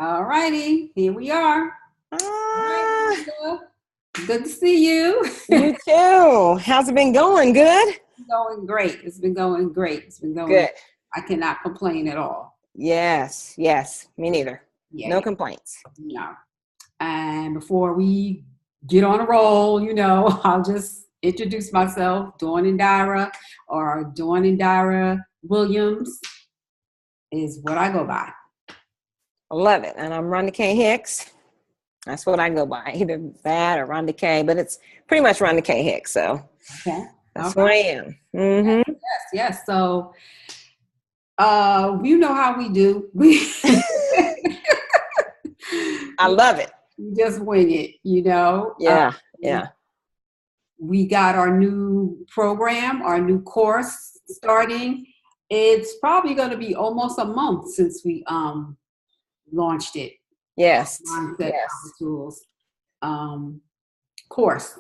All righty, here we are. All right, Ah, Lisa. Good to see you. you too. How's it been going? Good? Going great. It's been going great. It's been going. Good. I cannot complain at all. Yes, yes. Me neither. Yeah, No yeah, complaints. yeah. And before we get on a roll, I'll just introduce myself. Dawn Indira, or Dawn Indira Williams is what I go by. I love it. And I'm Rhonda K. Hicks. That's what I go by. Either that or Rhonda K. But it's pretty much Rhonda K. Hicks. So Okay. All that's who I right. am. Mm-hmm. Yes, yes. So, you know how we do. We I love it. just wing it. Yeah, yeah. We got our new program, our new course starting. It's probably going to be almost a month since we launched it. Yes, Mindset Power yes. Tools course,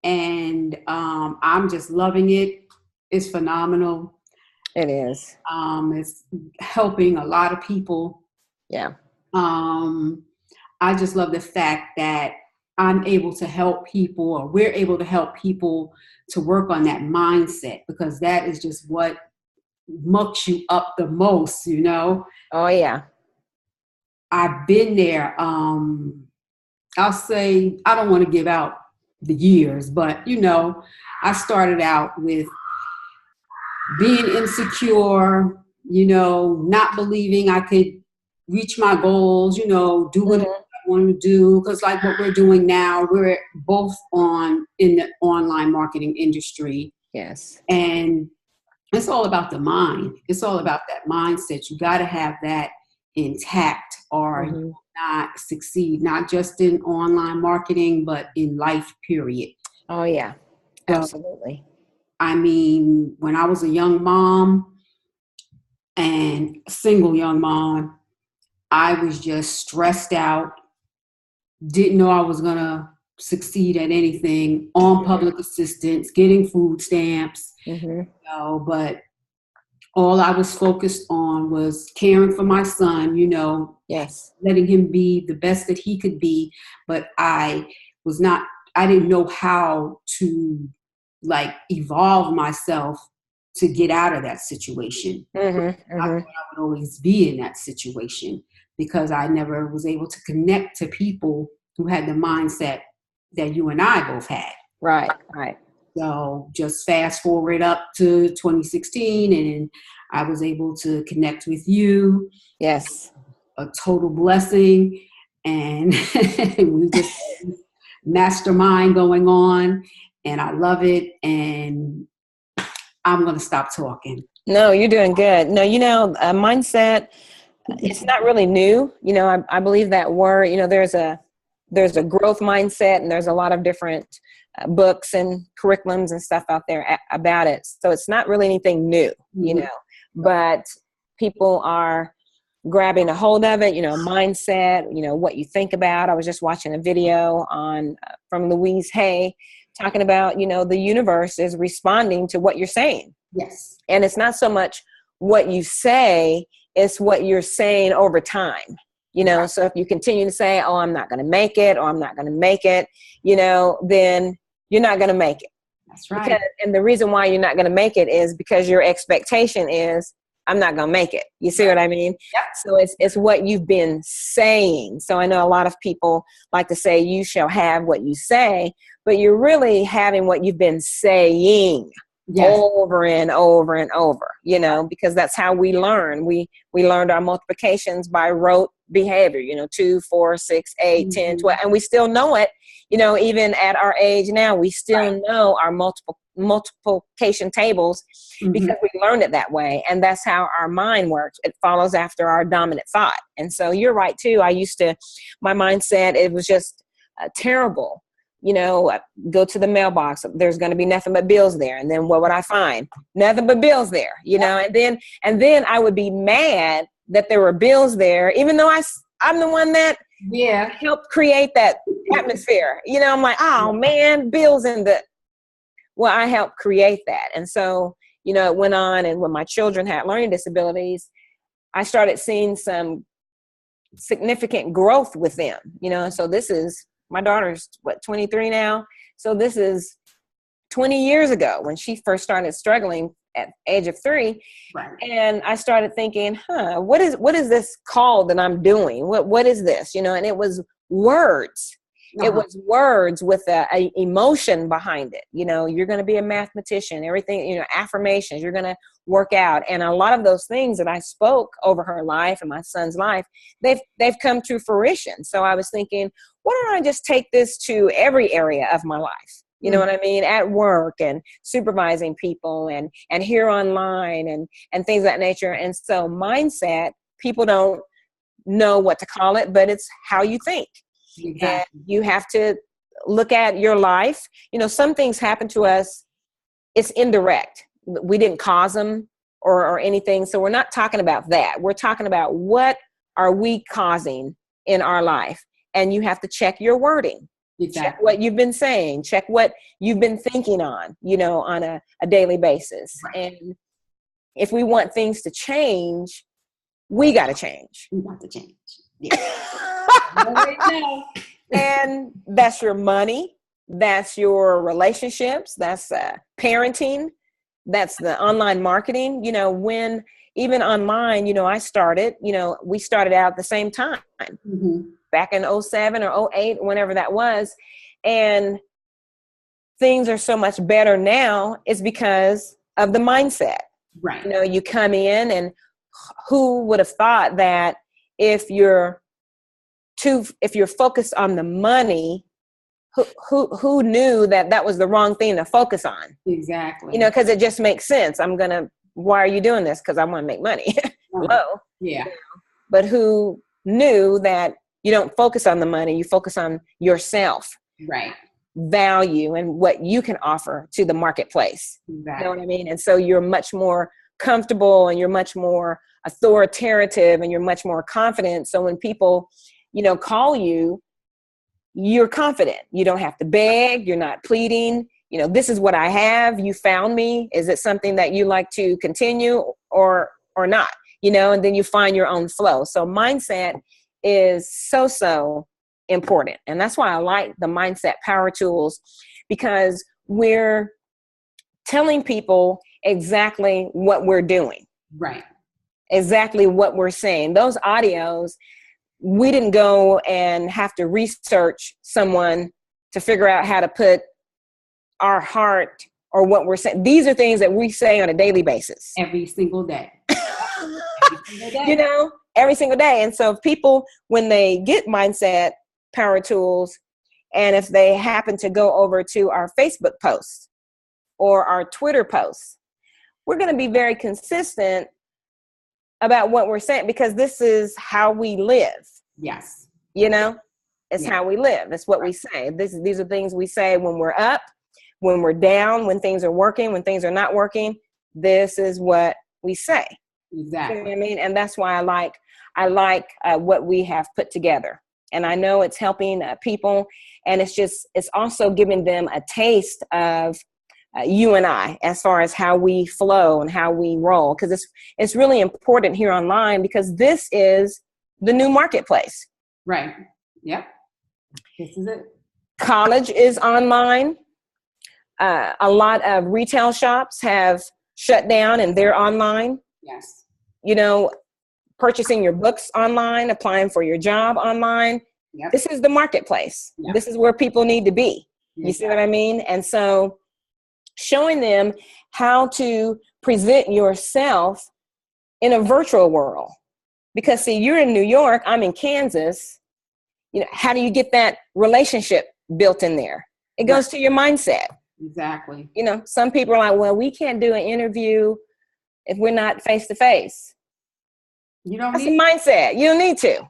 and I'm just loving it. It's phenomenal. It is. It's helping a lot of people. Yeah. I just love the fact that I'm able to help people, or we're able to help people to work on that mindset, because that is just what mucks you up the most. Oh, yeah. I've been there. I'll say, I don't want to give out the years, but I started out with being insecure, not believing I could reach my goals, do what Mm-hmm. I want to do. Because like what we're doing now, we're both in the online marketing industry. Yes. And it's all about the mind. It's all about that mindset. You got to have that intact, or you Mm-hmm. will not succeed, not just in online marketing, but in life, period. Oh, yeah. So, Absolutely. I mean, when I was a young mom and a single young mom, I was just stressed out, didn't know I was going to succeed at anything, on public assistance, getting food stamps, Mm-hmm. but all I was focused on was caring for my son, Yes. letting him be the best that he could be. But I didn't know how to like evolve myself to get out of that situation. Mm-hmm. I thought Mm-hmm. I would always be in that situation because I never was able to connect to people who had the mindset that you and I both had. Right. Right. So just fast forward up to 2016, and I was able to connect with you. Yes. A total blessing. And we just mastermind going on, and I love it. And I'm going to stop talking. No, you're doing good. No, mindset, it's not really new. I believe that word, there's a growth mindset, and there's a lot of different books and curriculums and stuff out there about it. So it's not really anything new, but people are grabbing a hold of it, mindset, what you think about. I was just watching a video from Louise Hay talking about, the universe is responding to what you're saying. Yes. And it's not so much what you say, it's what you're saying over time. So if you continue to say, oh, I'm not going to make it, or I'm not going to make it, then you're not going to make it. That's right. And the reason why you're not going to make it is because your expectation is, I'm not going to make it. You see what I mean? Yep. So it's what you've been saying. So I know a lot of people like to say, you shall have what you say, but you're really having what you've been saying. Yes. Over and over and over, because that's how we learn. We learned our multiplications by rote behavior, 2, 4, 6, 8, 10, 12, and we still know it, even at our age now, we still know our multiplication tables because we learned it that way. And that's how our mind works. It follows after our dominant thought. And so you're right too. My mindset, it was just terrible. Go to the mailbox. There's going to be nothing but bills there. And then what would I find? Nothing but bills there, and then I would be mad that there were bills there, even though I'm the one that helped create that atmosphere. I'm like, oh man, bills well, I helped create that. And so, it went on. And when my children had learning disabilities, I started seeing some significant growth with them, so this is, my daughter's 23 now. So this is 20 years ago when she first started struggling at age of 3. Right. And I started thinking, what is this called that I'm doing? What is this? And it was words. It was words with a emotion behind it. You're going to be a mathematician, everything, affirmations, you're going to work out. And a lot of those things that I spoke over her life and my son's life, they've come to fruition. So I was thinking, why don't I just take this to every area of my life? You know what I mean? At work and supervising people and here online and things of that nature. And so mindset, people don't know what to call it, but it's how you think. Exactly. And you have to look at your life. Some things happen to us. It's indirect. We didn't cause them or anything. So we're not talking about that. We're talking about what are we causing in our life? And you have to check your wording. Exactly. Check what you've been saying. Check what you've been thinking on a daily basis. Right. And if we want things to change, we got to change. We got to change. Yeah. And that's your money. That's your relationships. That's parenting. That's the online marketing. When even online, I started, we started out at the same time. Mm-hmm. Back in 07 or 08, whenever that was. And things are so much better now is because of the mindset. Right. You come in, and who would have thought that if you're focused on the money, who knew that was the wrong thing to focus on? Exactly. Because it just makes sense. Why are you doing this? Because I want to make money. Hello. Yeah. But who knew that you don't focus on the money, you focus on yourself. Right. Value and what you can offer to the marketplace. Exactly. You know what I mean? And so you're much more comfortable and you're much more authoritative and you're much more confident. So when people, call you, you're confident. You don't have to beg. You're not pleading. This is what I have. You found me. Is it something that you like to continue or not? And then you find your own flow. So mindset is so important. And that's why I like the Mindset Power tools, because we're telling people exactly what we're doing. Right. Exactly what we're saying. Those audios, we didn't go and have to research someone to figure out how to put our heart or what we're saying. These are things that we say on a daily basis. Every single day. Every single day. And so if people, when they get Mindset Power tools, and if they happen to go over to our Facebook posts or our Twitter posts, we're going to be very consistent about what we're saying, because this is how we live. Yes. It's how we live. It's what we say. These are things we say when we're up, when we're down, when things are working, when things are not working. This is what we say. Exactly. You know what I mean? And that's why I like what we have put together. And I know it's helping people. And it's also giving them a taste of you and I, as far as how we flow and how we roll. Because it's really important here online, because this is the new marketplace. Right. Yep. This is it. College is online. A lot of retail shops have shut down and they're online. Yes. Purchasing your books online, applying for your job online. Yep. This is the marketplace. Yep. This is where people need to be. You see what I mean? And so showing them how to present yourself in a virtual world. Because see, you're in New York, I'm in Kansas. How do you get that relationship built in there? It goes to your mindset. Exactly. Some people are like, well, we can't do an interview if we're not face to face. That's a mindset. You don't need to.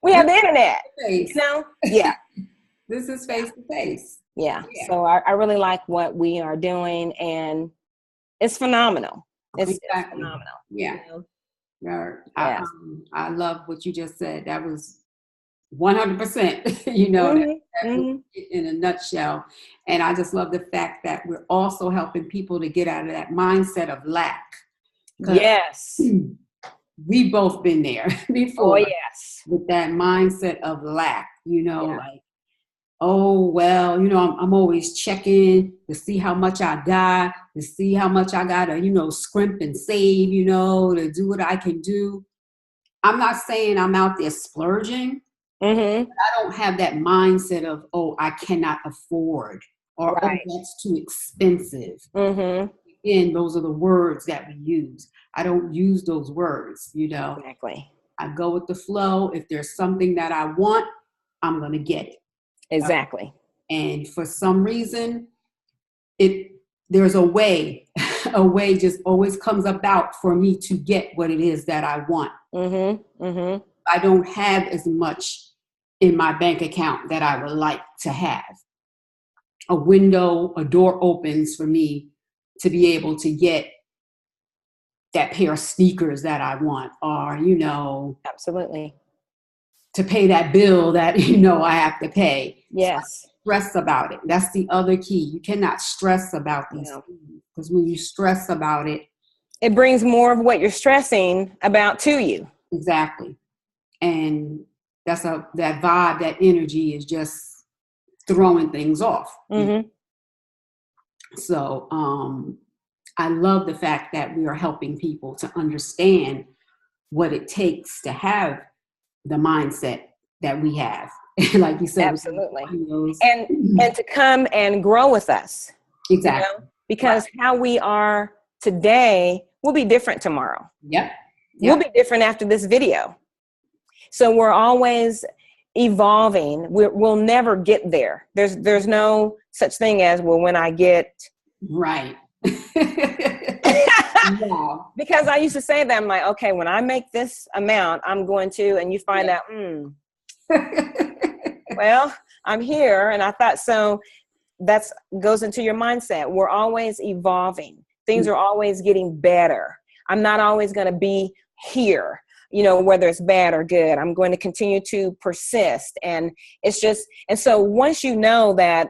We have the internet. Yeah. This is face to face. Yeah. So I really like what we are doing, and it's phenomenal. It's phenomenal. Yeah. I love what you just said. That was 100%, in a nutshell. And I just love the fact that we're also helping people to get out of that mindset of lack. Yes. we both been there Oh, before yes. with that mindset of lack, Yeah. like, oh, well, I'm always checking to see how much I got, to see how much I got to, scrimp and save, to do what I can do. I'm not saying I'm out there splurging. Mm-hmm. I don't have that mindset of, oh, I cannot afford, or, oh, Right. that's too expensive. Mm-hmm. Again, those are the words that we use. I don't use those words, Exactly. I go with the flow. If there's something that I want, I'm going to get it. Exactly. And for some reason, there's a way, a way just always comes about for me to get what it is that I want. Mm-hmm. Mm-hmm. I don't have as much in my bank account that I would like to have. A door opens for me to be able to get that pair of sneakers that I want, or, Absolutely. to pay that bill that, I have to pay. Yes. Stress about it. That's the other key. You cannot stress about these No. things, because when you stress about it, It brings more of what you're stressing about to you. exactly. And that vibe, that energy is just throwing things off. Mm-hmm. So I love the fact that we are helping people to understand what it takes to have the mindset that we have. Like you said, Absolutely. And to come and grow with us. Exactly. Because how we are today will be different tomorrow. Yep. We'll be different after this video. So we're always evolving. We'll never get there. There's no such thing as, well, when I get right. Yeah. Because I used to say that, I'm like, okay, when I make this amount, I'm going to, and you find out, well, I'm here. And I thought, so that's goes into your mindset. We're always evolving. Things are always getting better. I'm not always going to be here, whether it's bad or good. I'm going to continue to persist. And it's just, and so once you know that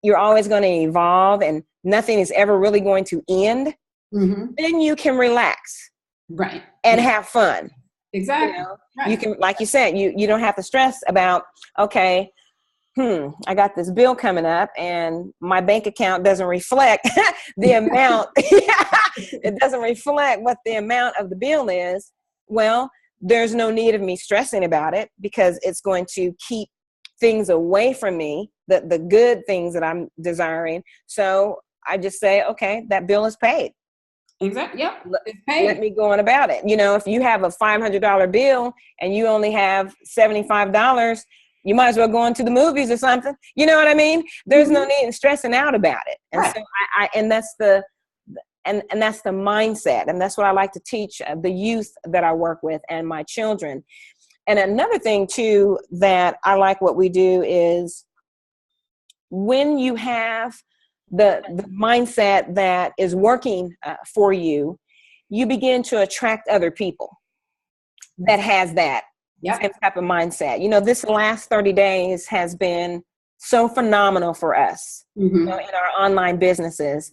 you're always going to evolve and nothing is ever really going to end, then you can relax. Right. And have fun. Exactly. Right. You can, like you said, you don't have to stress about, okay, I got this bill coming up and my bank account doesn't reflect the amount. It doesn't reflect what the amount of the bill is. Well, there's no need of me stressing about it, because it's going to keep things away from me, the good things that I'm desiring. So I just say, okay, that bill is paid. Exactly. Yep. It's paid. Let me go on about it. If you have a $500 bill and you only have $75, you might as well go into the movies or something. You know what I mean? There's no need in stressing out about it. And so and that's that's the mindset. And that's what I like to teach the youth that I work with and my children. And another thing too, that I like what we do is, when you have the mindset that is working for you, you begin to attract other people that has that same type of mindset. This last 30 days has been so phenomenal for us, in our online businesses,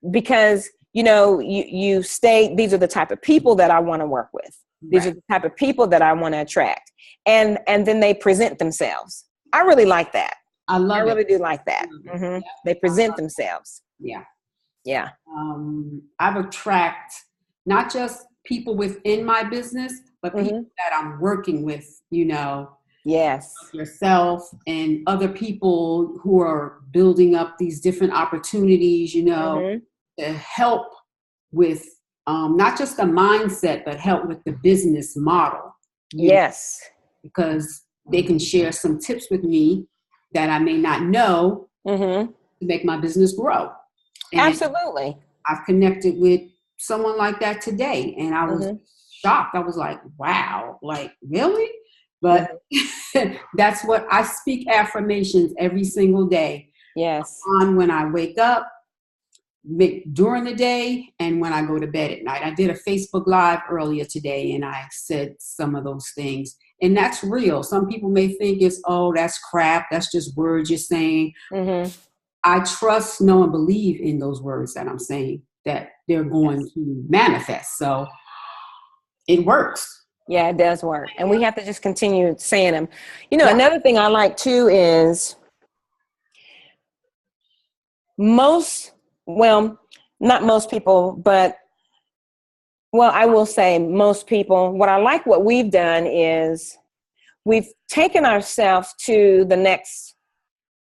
because, you state, these are the type of people that I want to work with. These are the type of people that I want to attract. And then they present themselves. I really like that. I really do like that. They present themselves. Yeah. I've attracted not just people within my business, but people that I'm working with, Yes. yourself and other people who are building up these different opportunities, to help with not just the mindset, but help with the business model. Yes. Because they can share some tips with me that I may not know to make my business grow. And absolutely. I've connected with someone like that today, and I was shocked. I was like, wow, like, really? But that's what I speak, affirmations every single day. Yes. On when I wake up, during the day, and when I go to bed at night. I did a Facebook Live earlier today, and I said some of those things. And that's real. Some people may think it's, oh, that's crap. That's just words you're saying. I trust, know, and believe in those words that I'm saying. that they're going to manifest. So it works. Yeah, it does work. And we have to just continue saying them. Yeah. Another thing I like too is not most people, but I will say most people, what we've done is we've taken ourselves to the next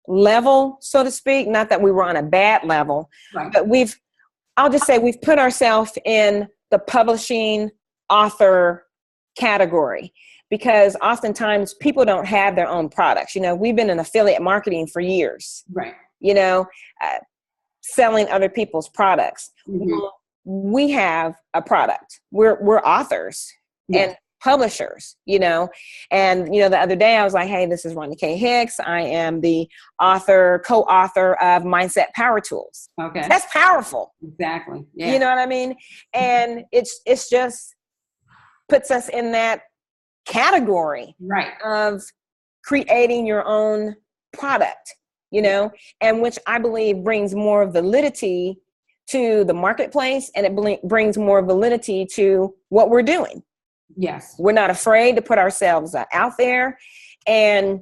level, so to speak. Not that we were on a bad level, right. But I'll just say we've put ourselves in the publishing author category, because oftentimes people don't have their own products. We've been in affiliate marketing for years, right. Selling other people's products. Mm-hmm. Well, we have a product. We're authors and publishers, and the other day I was like, hey, this is Rhonda K. Hicks. I am the co-author of Mindset Power Tools. Okay. That's powerful. Exactly. Yeah. You know what I mean? And it's just puts us in that category, right, of creating your own product, and which I believe brings more validity to the marketplace, and it brings more validity to what we're doing. Yes. We're not afraid to put ourselves out there. And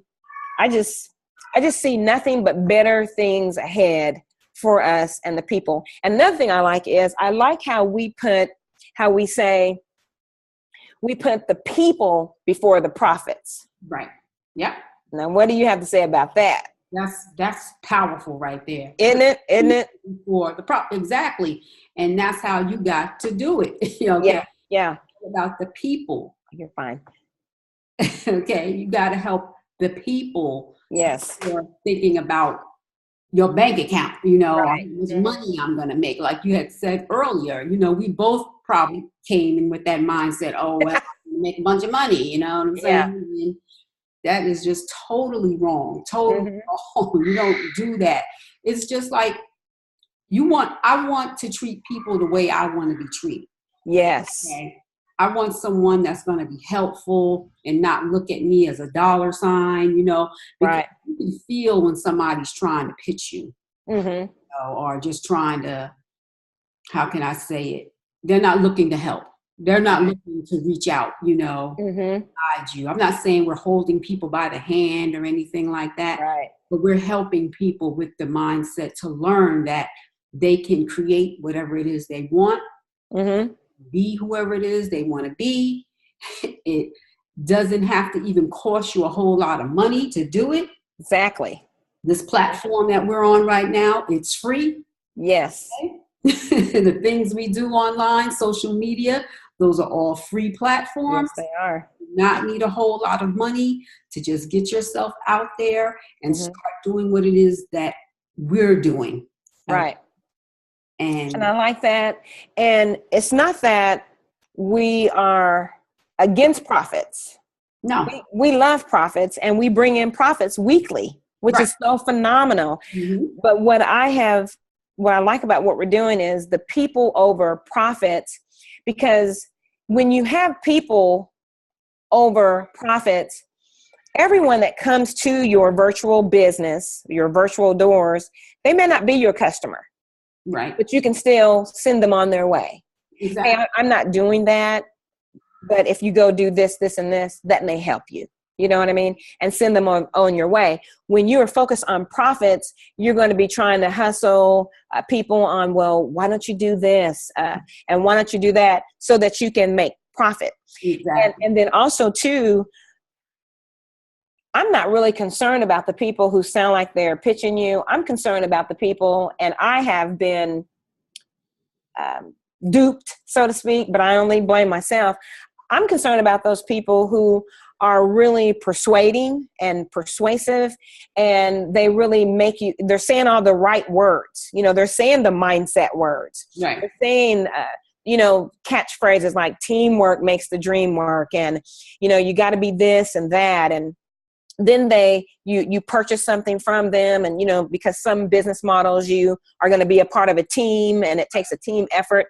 I just see nothing but better things ahead for us and the people. Another thing I like is how we say we put the people before the profits. Right. Yeah. Now, what do you have to say about that? That's powerful right there. Isn't it? For the exactly. And that's how you got to do it. Okay? Yeah. About the people. You're fine. Okay. You got to help the people. Yes. You're thinking about your bank account, right. How much money I'm going to make. Like you had said earlier, we both probably came in with that mindset. Oh, well, make a bunch of money, you know what I'm saying? Yeah. And that is just totally wrong. Totally wrong. You don't do that. It's just like I want to treat people the way I want to be treated. Yes. Okay? I want someone that's going to be helpful and not look at me as a dollar sign, because right. you can feel when somebody's trying to pitch you, or just trying to, how can I say it? They're not looking to help. They're not looking to reach out, guide you. I'm not saying we're holding people by the hand or anything like that, right. But we're helping people with the mindset to learn that they can create whatever it is they want, be whoever it is they want to be. It doesn't have to even cost you a whole lot of money to do it. Exactly. This platform that we're on right now, it's free. Yes. Okay? The things we do online, social media, those are all free platforms. Yes, they are. You do not need a whole lot of money to just get yourself out there and start doing what it is that we're doing. Right. And I like that. And it's not that we are against profits. No. We love profits, and we bring in profits weekly, which is so phenomenal. But what I like about what we're doing is the people over profits, because when you have people over profits, everyone that comes to your virtual business, your virtual doors, they may not be your customer. Right. But you can still send them on their way. Exactly. Hey, I'm not doing that, but if you go do this, this, and this, that may help you. You know what I mean? And send them on your way. When you're focused on profits, you're going to be trying to hustle people on, well, why don't you do this? And why don't you do that, so that you can make profit? Exactly. And then also, too, I'm not really concerned about the people who sound like they're pitching you. I'm concerned about the people, and I have been duped, so to speak, but I only blame myself. I'm concerned about those people who are really persuading and persuasive, and they really they're saying all the right words. They're saying the mindset words. Right. They're saying, catchphrases like teamwork makes the dream work, and, you got to be this and that. And then you purchase something from them, and, because some business models, you are going to be a part of a team, and it takes a team effort.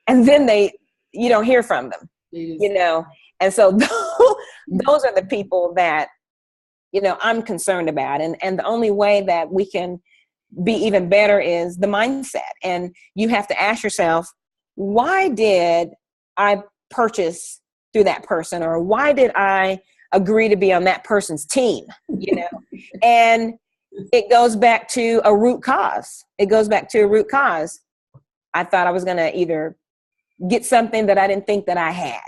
And then you don't hear from them, And so those are the people that, I'm concerned about. And the only way that we can be even better is the mindset. And you have to ask yourself, why did I purchase through that person? Or why did I agree to be on that person's team? You know, and it goes back to a root cause. I thought I was going to either get something that I didn't think that I had,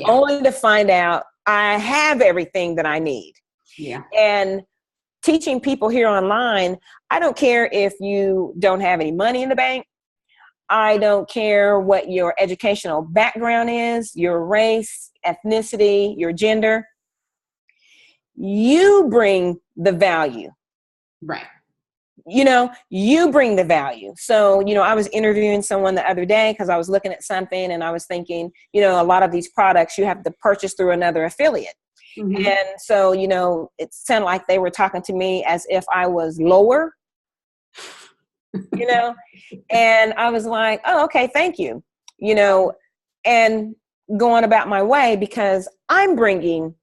only to find out I have everything that I need. Yeah. And teaching people here online, I don't care if you don't have any money in the bank. I don't care what your educational background is, your race, ethnicity, your gender. You bring the value. Right. You know, you bring the value. So, you know, I was interviewing someone the other day because I was looking at something and I was thinking, you know, a lot of these products you have to purchase through another affiliate. Mm-hmm. And so, you know, it sounded like they were talking to me as if I was lower, you know, and I was like, oh, okay, thank you, you know, and going about my way because I'm bringing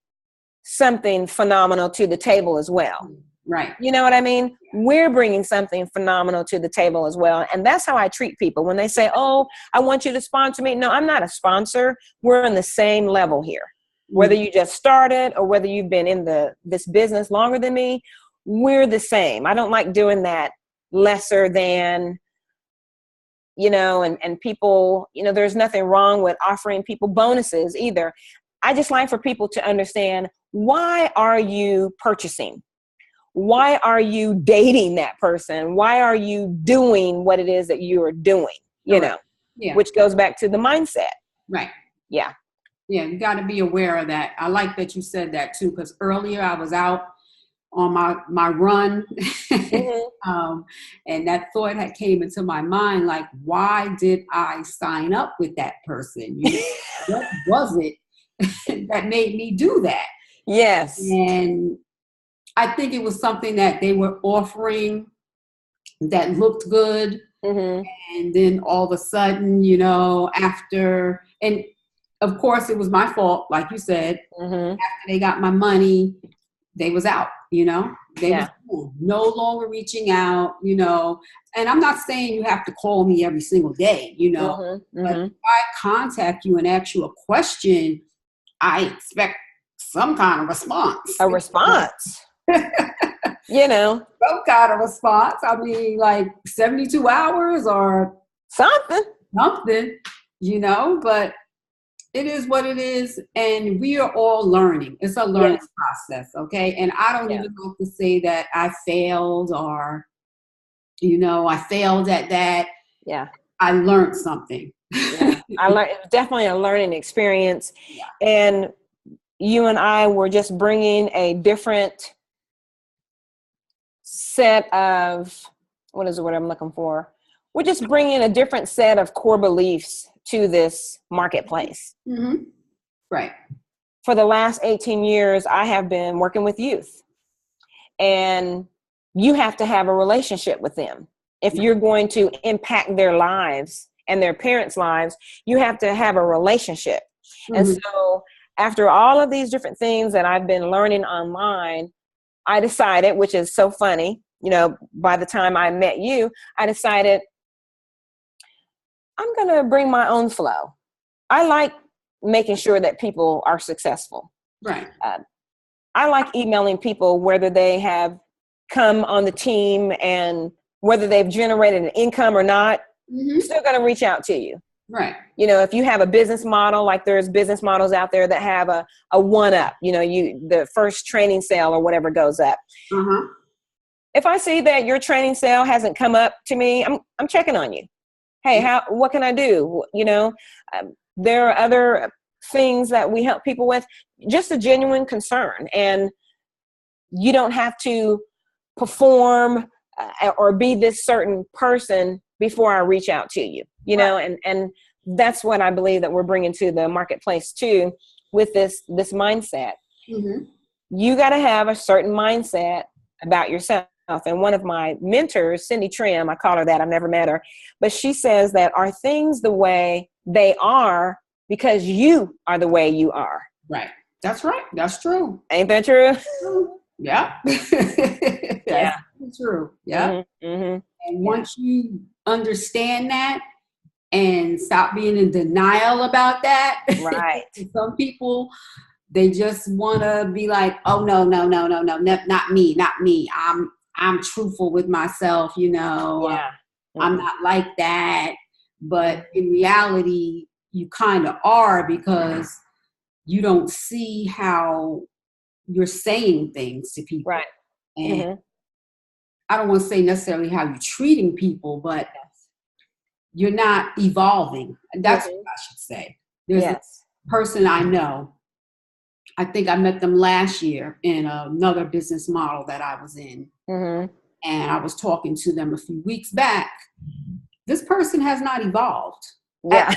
something phenomenal to the table as well. Right. You know what I mean? We're bringing something phenomenal to the table as well. And that's how I treat people when they say, oh, I want you to sponsor me. No, I'm not a sponsor. We're on the same level here. Whether you just started or whether you've been in this business longer than me, we're the same. I don't like doing that lesser than, you know, and people, you know, there's nothing wrong with offering people bonuses either. I just like for people to understand, why are you purchasing? Why are you dating that person? Why are you doing what it is that you are doing? You know, which goes back to the mindset. Right. Yeah. Yeah. You got to be aware of that. I like that you said that too, because earlier I was out on my run mm-hmm. And that thought had came into my mind, like, why did I sign up with that person? You know, what was it that made me do that? Yes. And I think it was something that they were offering that looked good. Mm-hmm. And then all of a sudden, you know, after, and of course it was my fault, like you said, mm-hmm. after they got my money, they was out, you know, they was no longer reaching out, you know, and I'm not saying you have to call me every single day, you know, mm-hmm. but if I contact you and ask you a question, I expect some kind of response. A response. You know, some kind of response. I mean, like 72 hours or something, you know, but it is what it is. And we are all learning. It's a learning process. Okay. And I don't even like to say that I failed or, you know, I failed at that. Yeah. I learned something. Yeah. I learned, it was definitely a learning experience. Yeah. And you and I were just bringing a different set of, what is the word I'm looking for? We're just bringing a different set of core beliefs to this marketplace. Mm-hmm. Right. For the last 18 years, I have been working with youth, and you have to have a relationship with them. If you're going to impact their lives and their parents' lives, you have to have a relationship. Mm-hmm. And so after all of these different things that I've been learning online, I decided, which is so funny, you know, by the time I met you, I decided I'm going to bring my own flow. I like making sure that people are successful. Right. I like emailing people, whether they have come on the team and whether they've generated an income or not, I'm still going to reach out to you. Right. You know, if you have a business model, like there's business models out there that have a one-up, you know, the first training sale or whatever goes up. Uh-huh. If I see that your training sale hasn't come up to me, I'm checking on you. Hey, what can I do? You know, there are other things that we help people with, just a genuine concern. And you don't have to perform or be this certain person before I reach out to you, you know, and that's what I believe that we're bringing to the marketplace too, with this mindset. Mm-hmm. You got to have a certain mindset about yourself. And one of my mentors, Cindy Trim, I call her that, I've never met her, but she says that are things the way they are because you are the way you are. Right. That's right. That's true. Ain't that true? Yeah. Yeah. True. Yeah. Mm-hmm. And once you understand that and stop being in denial about that, Right. some people, they just want to be like, oh no, no, no, no, no, not me, not me. I'm truthful with myself, you know. Yeah. I'm not like that. But in reality, you kind of are, because you don't see how you're saying things to people. Right. And I don't want to say necessarily how you're treating people, but you're not evolving. That's what I should say. There's a person I know, I think I met them last year in another business model that I was in. And I was talking to them a few weeks back. This person has not evolved. Yeah.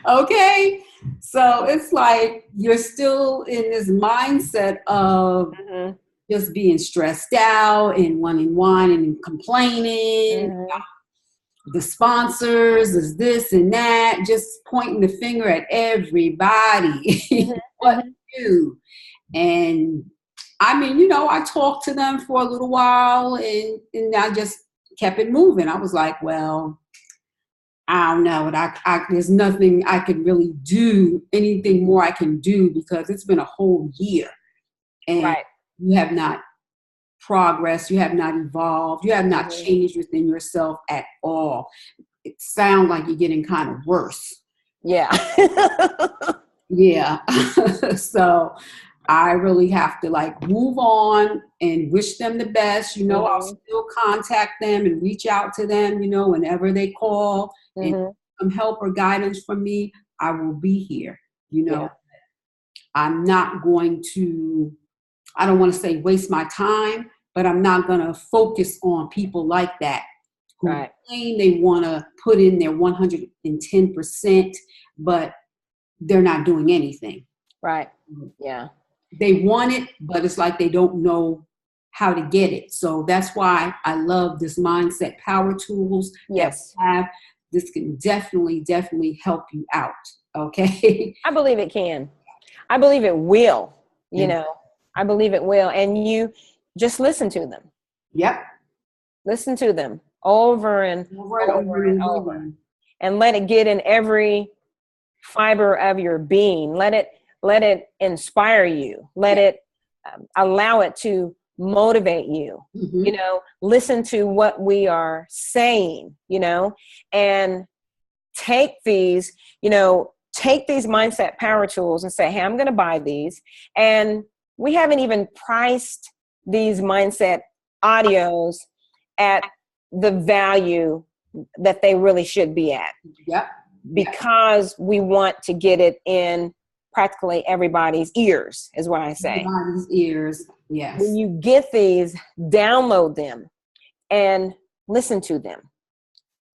Okay. So it's like you're still in this mindset of just being stressed out and wanting wine and complaining. The sponsors is this and that, just pointing the finger at everybody. What do? And I mean, you know, I talked to them for a little while and I just kept it moving. I was like, well, I don't know. There's nothing I can really do, anything more I can do, because it's been a whole year. And you have not progressed, you have not evolved, you have not changed within yourself at all. It sounds like you're getting kind of worse. Yeah. Yeah. So I really have to like move on and wish them the best. You know, I'll still contact them and reach out to them, you know, whenever they call and some help or guidance from me, I will be here. You know, I'm not going to, I don't want to say waste my time, but I'm not going to focus on people like that who claim they want to put in their 110%, but they're not doing anything. Right. Yeah. They want it, but it's like they don't know how to get it. So that's why I love this mindset power tools. Yes. That we have. This can definitely help you out. Okay. I believe it can. I believe it will. You know, I believe it will. And you just listen to them. Yep. Listen to them over and over. And let it get in every fiber of your being. Let it inspire you. Let it allow it to motivate you. You know, listen to what we are saying, you know, and take these mindset power tools and say, hey, I'm going to buy these. And we haven't even priced these mindset audios at the value that they really should be at. Yep. Because we want to get it in practically everybody's ears, is what I say. Everybody's ears, yes. When you get these, download them and listen to them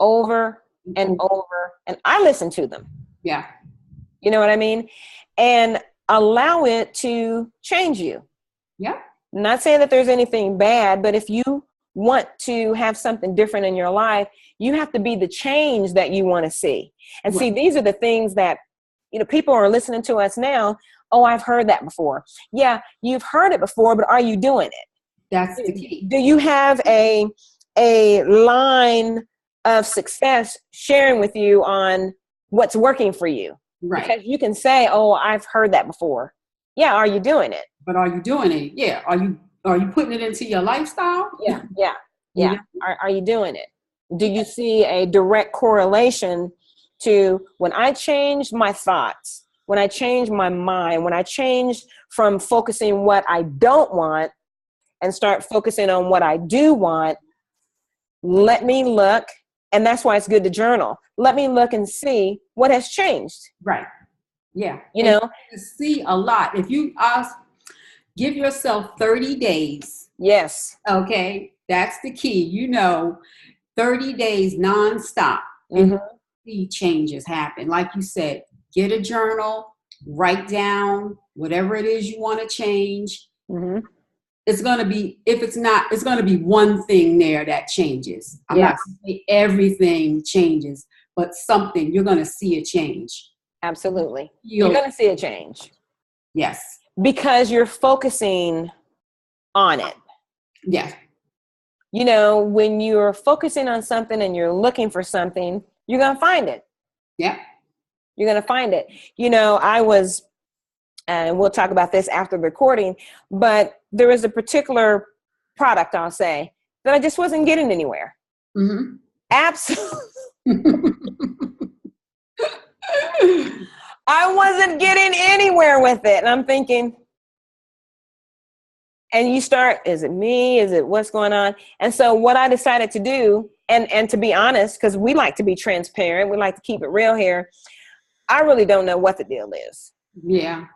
over and over. And I listen to them. Yeah. You know what I mean? And allow it to change you. Yeah. I'm not saying that there's anything bad, but if you want to have something different in your life, you have to be the change that you want to see. And see, these are the things that, you know, people are listening to us now. Oh, I've heard that before. Yeah, you've heard it before, but are you doing it? That's the key. Do you have a line of success sharing with you on what's working for you? Right. Because you can say, oh, I've heard that before. Yeah, are you doing it? But are you doing it? Yeah. Are you putting it into your lifestyle? Yeah. Yeah. Are you doing it? Do you see a direct correlation to when I changed my thoughts, when I changed my mind, when I changed from focusing what I don't want and start focusing on what I do want? Let me look, and that's why it's good to journal. Let me look and see what has changed. Right. Yeah. You know, you see a lot. If you give yourself 30 days. Yes. Okay. That's the key. You know, 30 days nonstop. And see changes happen. Like you said, get a journal, write down whatever it is you want to change. It's going to be, if it's not, it's going to be one thing there that changes. I'm not saying everything changes, but something, you're going to see a change. Absolutely. You're going to see a change. Yes. because you're focusing on it. Yes. You know, when you're focusing on something and you're looking for something, you're going to find it. Yeah. You're going to find it. You know, and we'll talk about this after the recording, but there was a particular product, I'll say, that I just wasn't getting anywhere. Mm-hmm. Absolutely. I wasn't getting anywhere with it. And I'm thinking, and you start, is it me? Is it what's going on? And so what I decided to do, and to be honest, because we like to be transparent, we like to keep it real here, I really don't know what the deal is. Yeah.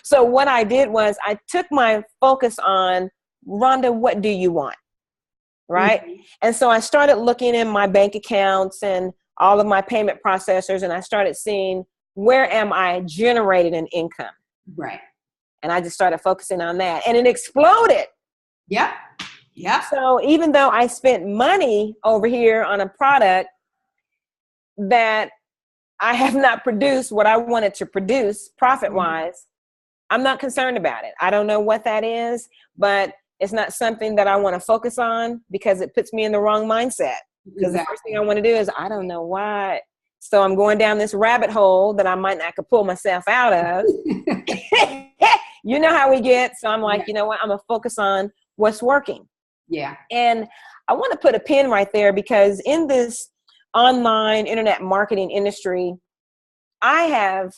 So what I did was I took my focus on, Rhonda, what do you want? Right? Mm-hmm. And so I started looking in my bank accounts and all of my payment processors, and I started seeing, where am I generating an income? Right. And I just started focusing on that, and it exploded. Yeah. Yeah. So even though I spent money over here on a product that I have not produced what I wanted to produce profit-wise, mm-hmm. I'm not concerned about it. I don't know what that is, but it's not something that I want to focus on because it puts me in the wrong mindset. Because the first thing I want to do is, I don't know why. So I'm going down this rabbit hole that I might not could pull myself out of. You know how we get. So I'm like, you know what? I'm going to focus on what's working. Yeah. And I want to put a pin right there, because in this online internet marketing industry, I have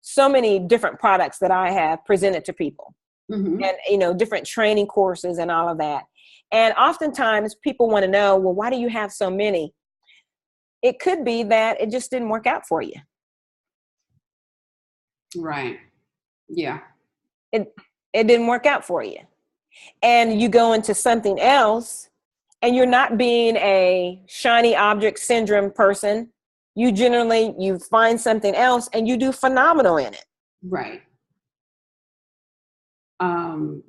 so many different products that I have presented to people. Mm-hmm. And, you know, different training courses and all of that. And oftentimes people want to know, well, why do you have so many? It could be that it just didn't work out for you. Right. Yeah. It didn't work out for you. And you go into something else, and you're not being a shiny object syndrome person. You find something else and you do phenomenal in it. Right.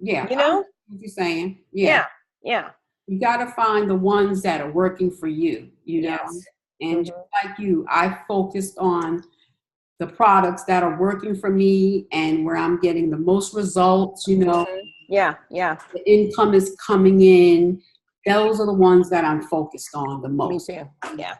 Yeah. You know what you're saying. Yeah. Yeah. You got to find the ones that are working for you, you know, yes. and just like you, I focused on the products that are working for me and where I'm getting the most results, you know. Mm-hmm. Yeah. Yeah. The income is coming in. Those are the ones that I'm focused on the most. Me too. Yeah.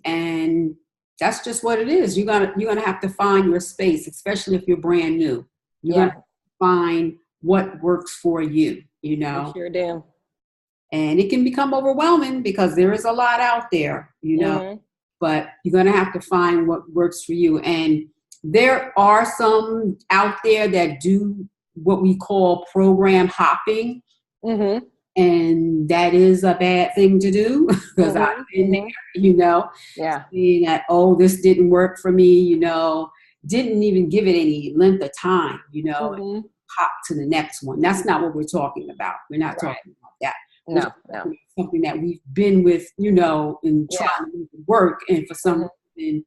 And that's just what it is. You're gonna have to find your space, especially if you're brand new. You're gonna find what works for you, you know. You sure do. And it can become overwhelming because there is a lot out there, you know. Mm-hmm. But you're gonna have to find what works for you. And there are some out there that do what we call program hopping. Mm-hmm. And that is a bad thing to do because mm-hmm. I've been there, you know. Yeah. Being that, oh, this didn't work for me, you know, didn't even give it any length of time, you know, mm-hmm. hop to the next one. That's not what we're talking about. We're not talking about that. No. Something that we've been with, you know, and trying to work, and for some reason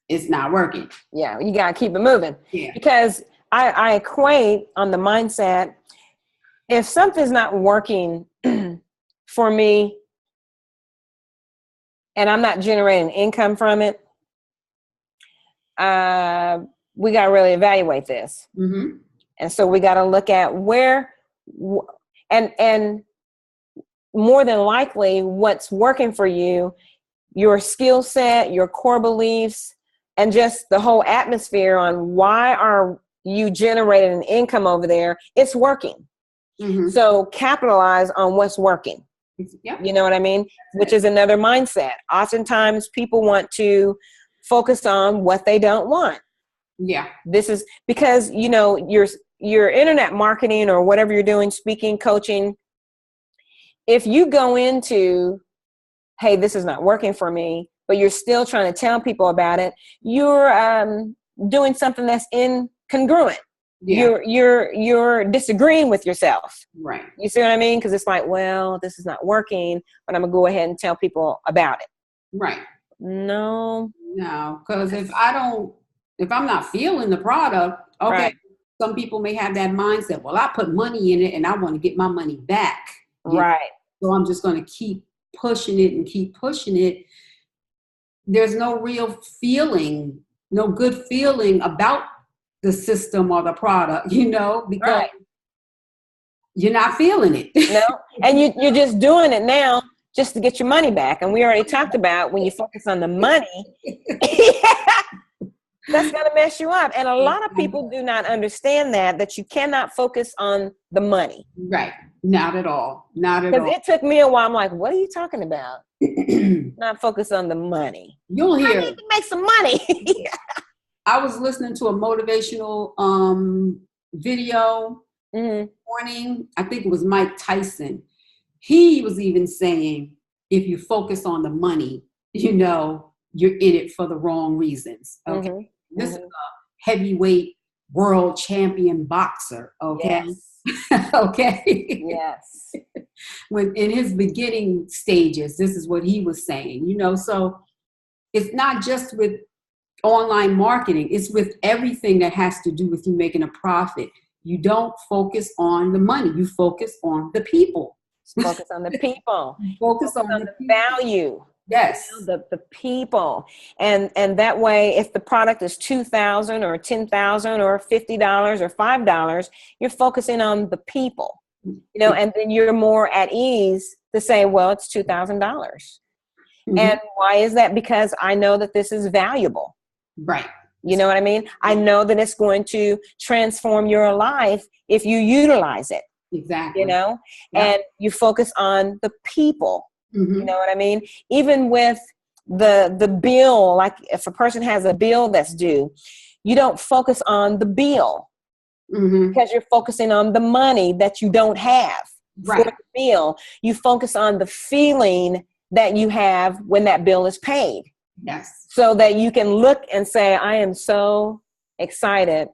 it's not working. Yeah, you got to keep it moving. Yeah. Because I equate on the mindset, if something's not working for me and I'm not generating income from it, we got to really evaluate this. Mm-hmm. And so we got to look at where, and more than likely what's working for you, your skill set, your core beliefs, and just the whole atmosphere on why are you generating an income over there, it's working. Mm-hmm. So capitalize on what's working. Yep. You know what I mean? Which is another mindset. Oftentimes people want to focus on what they don't want. Yeah. This is because, you know, your internet marketing or whatever you're doing, speaking, coaching, if you go into, hey, this is not working for me, but you're still trying to tell people about it, you're doing something that's incongruent. Yeah. You're disagreeing with yourself. Right. You see what I mean? Because it's like, well, this is not working, but I'm gonna go ahead and tell people about it. Right. No, because if I'm not feeling the product, okay. Right. Some people may have that mindset. Well, I put money in it and I want to get my money back. Right. So I'm just going to keep pushing it and keep pushing it. There's no real feeling, no good feeling about the system or the product, because Right. you're not feeling it. No, and you're just doing it now just to get your money back. And we already talked about when you focus on the money, that's going to mess you up. And a lot of people do not understand that you cannot focus on the money. Right. Not at all. Not at Because all. it took me a while. I'm like, what are you talking about? Not focus on the money. You'll hear. I need to make some money. I was listening to a motivational video morning. I think it was Mike Tyson. He was even saying, if you focus on the money, you're in it for the wrong reasons. Okay. This is a heavyweight world champion boxer. Okay. Yes. Okay. Yes. When in his beginning stages, this is what he was saying, so it's not just with online marketing, it's with everything that has to do with you making a profit. You don't focus on the money, you focus on the people. Focus on the people. Focus on the value. Yes. The people. And that way, if the product is $2,000 or $10,000 or $50 or $5, you're focusing on the people, and then you're more at ease to say, well, it's $2,000. And why is that? Because I know that this is valuable. Right. You know what I mean? I know that it's going to transform your life if you utilize it. Exactly. And you focus on the people. You know what I mean? Even with the bill, like if a person has a bill that's due, you don't focus on the bill because you're focusing on the money that you don't have for the bill. You focus on the feeling that you have when that bill is paid. Yes. So that you can look and say, I am so excited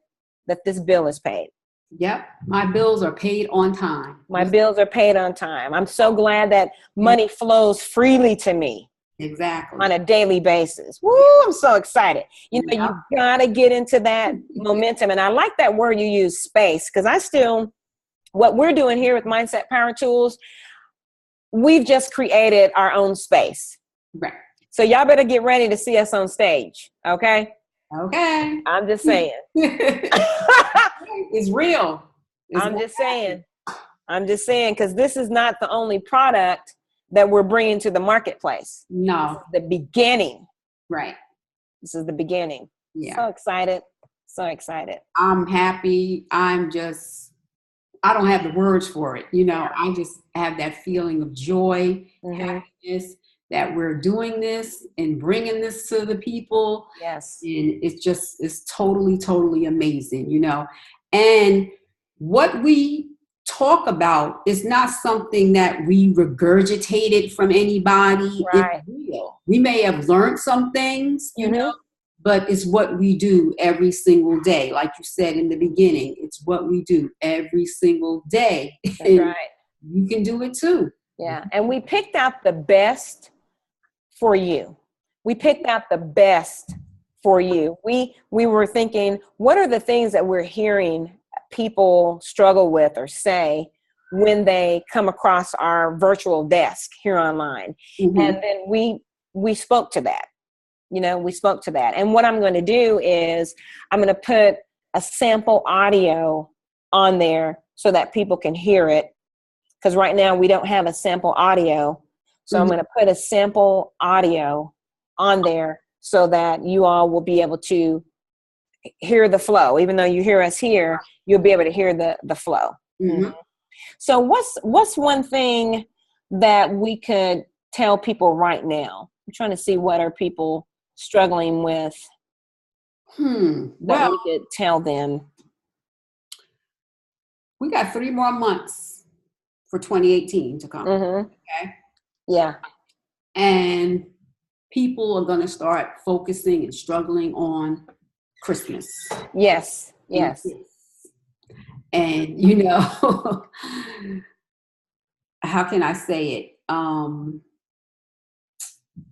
that this bill is paid. Yep. My bills are paid on time. My bills are paid on time. I'm so glad that money flows freely to me. Exactly. On a daily basis. Woo, I'm so excited. You got to get into that momentum. And I like that word you use, space, because what we're doing here with Mindset Power Tools, we've just created our own space. Right. So y'all better get ready to see us on stage. Okay. Okay. I'm just saying. It's real. I'm just saying, because this is not the only product that we're bringing to the marketplace. No. This is the beginning. Right. This is the beginning. Yeah. So excited. So excited. I'm happy. I don't have the words for it. I just have that feeling of joy, happiness that we're doing this and bringing this to the people. Yes. And it's totally, totally amazing, And what we talk about is not something that we regurgitated from anybody. Right. It's real. We may have learned some things, but it's what we do every single day. Like you said in the beginning, it's what we do every single day. That's right. You can do it too. Yeah. And we picked out the best for you. We picked out the best for you. We were thinking, what are the things that we're hearing people struggle with or say when they come across our virtual desk here online? And then we spoke to that. We spoke to that. And what I'm going to do is I'm going to put a sample audio on there so that people can hear it. Because right now we don't have a sample audio. So I'm going to put a sample audio on there so that you all will be able to hear the flow. Even though you hear us here, you'll be able to hear the flow. So what's one thing that we could tell people right now? I'm trying to see what are people struggling with that we could tell them. We got 3 more months for 2018 to come. Okay. Yeah. And people are going to start focusing and struggling on Christmas. Yes. Yes. And, how can I say it?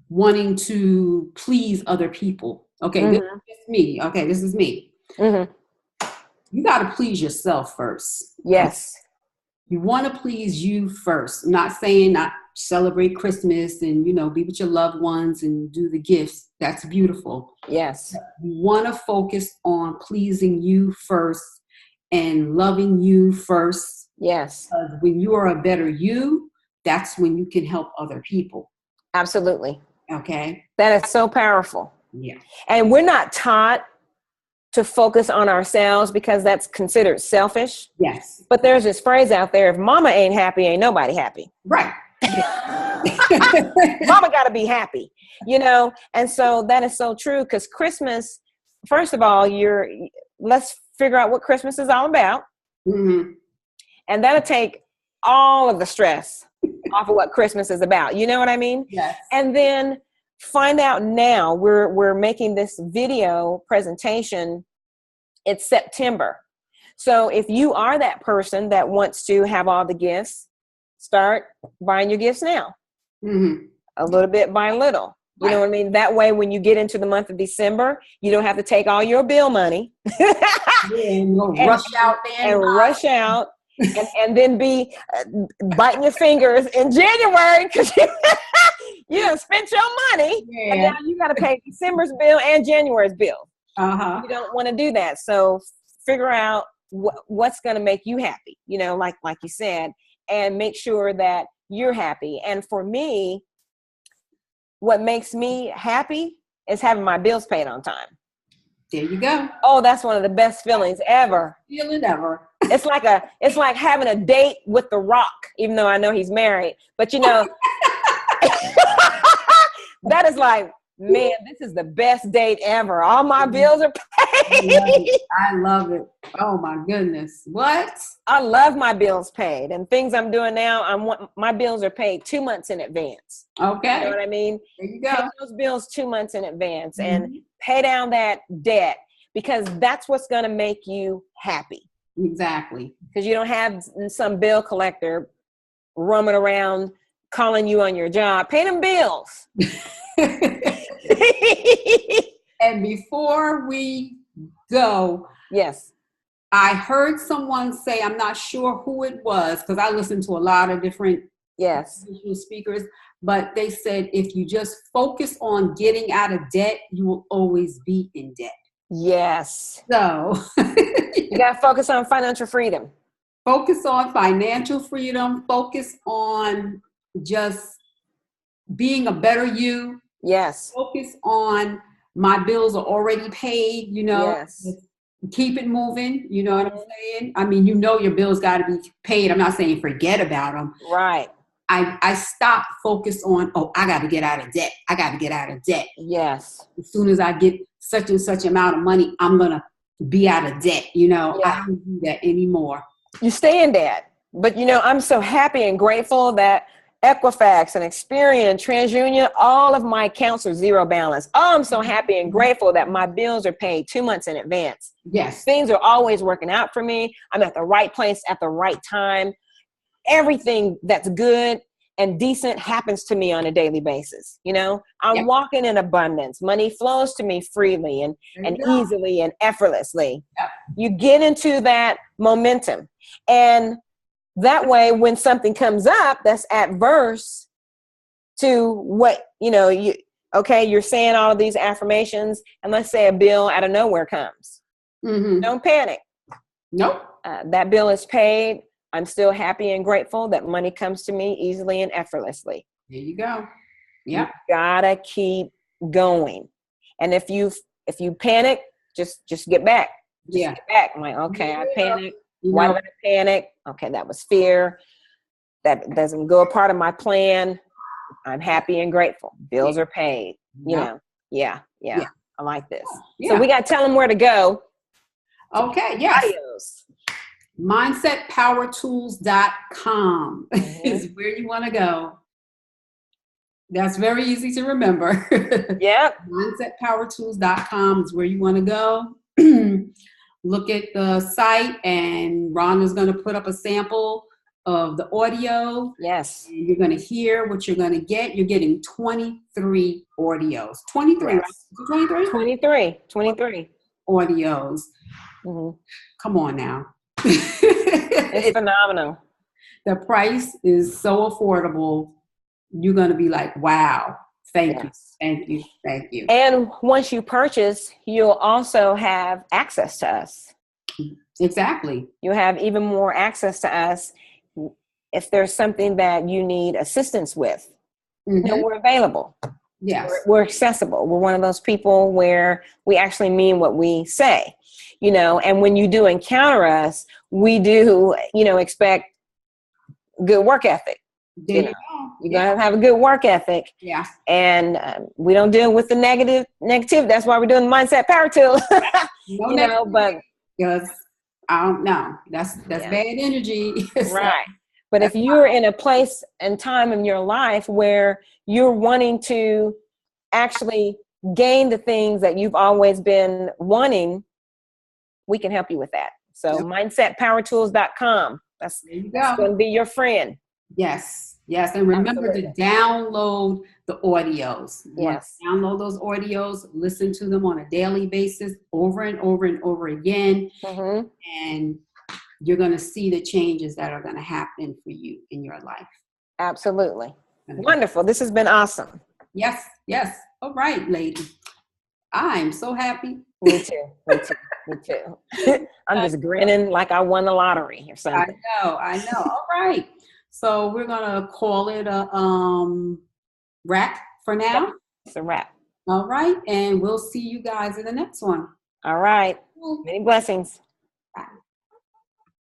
Wanting to please other people. Okay, this is me. Okay, this is me. You got to please yourself first. Yes. You want to please you first. I'm not saying celebrate Christmas and, be with your loved ones and do the gifts. That's beautiful. Yes. You want to focus on pleasing you first and loving you first. Yes. Because when you are a better you, that's when you can help other people. Absolutely. Okay. That is so powerful. Yeah. And we're not taught to focus on ourselves because that's considered selfish. Yes. But there's this phrase out there, if mama ain't happy, ain't nobody happy. Right. Mama got to be happy, And so that is so true, because Christmas, first of all, let's figure out what Christmas is all about. Mm-hmm. And that'll take all of the stress off of what Christmas is about. You know what I mean? Yes. And then find out now, we're making this video presentation. It's September. So if you are that person that wants to have all the gifts, start buying your gifts now. Mm-hmm. A little bit by little. You know what I mean? That way, when you get into the month of December, you don't have to take all your bill money and rush out and then be biting your fingers in January because you done spent your money, and now you got to pay December's bill and January's bill. You don't want to do that. So figure out what's going to make you happy, like you said, and make sure that you're happy. And for me, what makes me happy is having my bills paid on time. There you go. Oh, that's one of the best feelings ever. Feeling ever. It's like having a date with The Rock, even though I know he's married. But that is like, man, this is the best date ever. All my bills are paid. I love it. Oh my goodness. What? I love my bills paid, and things I'm doing now. My bills are paid 2 months in advance. Okay. You know what I mean? There you go. Pay those bills 2 months in advance and pay down that debt, because that's what's going to make you happy. Exactly. Because you don't have some bill collector roaming around calling you on your job. Pay them bills. And before we go, yes, I heard someone say, I'm not sure who it was, because I listen to a lot of different speakers, but they said if you just focus on getting out of debt, you will always be in debt. Yes. So you got to focus on financial freedom. Focus on financial freedom. Focus on just being a better you. Yes. Focus on my bills are already paid, Yes. Keep it moving. You know what I'm saying? I mean, your bills got to be paid. I'm not saying forget about them. Right. I stopped focus on, I got to get out of debt. I got to get out of debt. Yes. As soon as I get such and such amount of money, I'm going to be out of debt. I don't do that anymore. You stay in debt. But, I'm so happy and grateful that Equifax and Experian, TransUnion, all of my accounts are zero balance. Oh, I'm so happy and grateful that my bills are paid 2 months in advance. Yes. Things are always working out for me. I'm at the right place at the right time. Everything that's good and decent happens to me on a daily basis. I'm walking in abundance. Money flows to me freely and easily and effortlessly. Yep. You get into that momentum. And that way, when something comes up that's adverse to what, you're saying all of these affirmations, and let's say a bill out of nowhere comes. Mm-hmm. Don't panic. Nope. That bill is paid. I'm still happy and grateful that money comes to me easily and effortlessly. There you go. Yeah. You gotta keep going. And if you panic, just get back. Get back. I'm like, okay, I panicked. Why did I panic? Okay, that was fear. That doesn't go a part of my plan. I'm happy and grateful. Bills are paid. Yeah. I like this. So we got to tell them where to go. Okay, yes. Adios. MindsetPowerTools.com is where you want to go. That's very easy to remember. Yep. MindsetPowerTools.com is where you want to go. Look at the site, and Ron is going to put up a sample of the audio. Yes. And you're going to hear what you're going to get. You're getting 23 audios. 23, yes. Right? 23? 23 audios. Mm-hmm. Come on now. It's phenomenal. The price is so affordable. you're going to be like, wow, thank you, Yes. thank you, thank you. And once you purchase, you'll also have access to us. Exactly. You'll have even more access to us. If there's something that you need assistance with, we're available. Yes. We're accessible. We're one of those people where we actually mean what we say, and when you do encounter us, we do, expect good work ethic. There you go. You're going to have a good work ethic. Yeah. And we don't deal with the negative. That's why we're doing the Mindset Power Tool. But because I don't know. That's bad energy. Right. But if you're in a place and time in your life where you're wanting to actually gain the things that you've always been wanting, we can help you with that. So mindsetpowertools.com. That's going to be your friend. Yes. Yes. And remember to download the audios. Yes. Download those audios, listen to them on a daily basis over and over and over again. And you're going to see the changes that are going to happen for you in your life. Absolutely. Wonderful. This has been awesome. Yes. Yes. All right, lady. I'm so happy. Me too. Me too. Me too. I'm just grinning like I won the lottery or something. I know. All right. So we're going to call it a wrap for now. Yep. It's a wrap. All right. And we'll see you guys in the next one. All right. Many blessings. Bye.